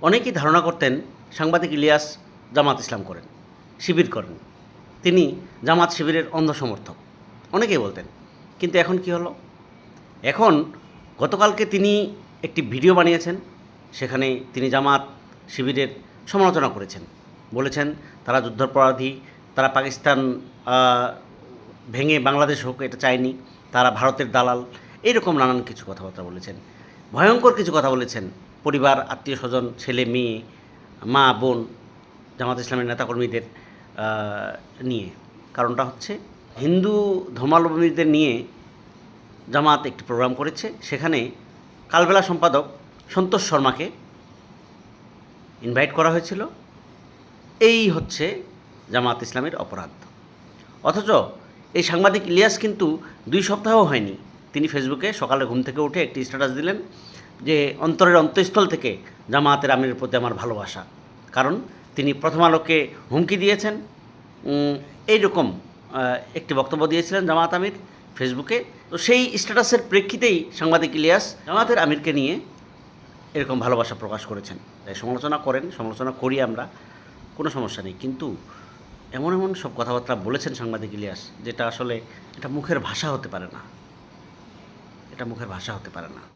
অনেকেই ধারণা করতেন সাংবাদিক ইলিয়াস জামাত ইসলাম করেন, শিবির করেন, তিনি জামাত শিবিরের অন্ধ সমর্থক, অনেকেই বলতেন। কিন্তু এখন কি হলো? এখন গতকালকে তিনি একটি ভিডিও বানিয়েছেন, সেখানে তিনি জামাত শিবিরের সমালোচনা করেছেন, বলেছেন তারা যুদ্ধাপরাধী, তারা পাকিস্তান ভেঙে বাংলাদেশ হোক এটা চায়নি, তারা ভারতের দালাল, এইরকম নানান কিছু কথাবার্তা বলেছেন। ভয়ঙ্কর কিছু কথা বলেছেন পরিবার, আত্মীয় স্বজন, ছেলে মেয়ে, মা বোন, জামাত ইসলামের নেতাকর্মীদের নিয়ে। কারণটা হচ্ছে হিন্দু ধর্মাবলম্বীদের নিয়ে জামাত একটি প্রোগ্রাম করেছে, সেখানে কালবেলা সম্পাদক সন্তোষ শর্মাকে ইনভাইট করা হয়েছিল। এই হচ্ছে জামাত ইসলামের অপরাধ। অথচ এই সাংবাদিক ইলিয়াস কিন্তু 2 সপ্তাহও হয়নি, তিনি ফেসবুকে সকালে ঘুম থেকে উঠে একটি স্ট্যাটাস দিলেন যে অন্তরের অন্তঃস্থল থেকে জামায়াতের আমিরের প্রতি আমার ভালোবাসা। কারণ তিনি প্রথম আলোকে হুমকি দিয়েছেন, এইরকম একটি বক্তব্য দিয়েছিলেন জামায়াত আমির ফেসবুকে। তো সেই স্ট্যাটাসের প্রেক্ষিতেই সাংবাদিক ইলিয়াস জামায়াতের আমিরকে নিয়ে এরকম ভালোবাসা প্রকাশ করেছেন। তাই সমালোচনা করেন, সমালোচনা করি আমরা, কোনো সমস্যা নেই। কিন্তু এমন এমন সব কথাবার্তা বলেছেন সাংবাদিক ইলিয়াস, যেটা আসলে এটা মুখের ভাষা হতে পারে না, এটা মুখের ভাষা হতে পারে না।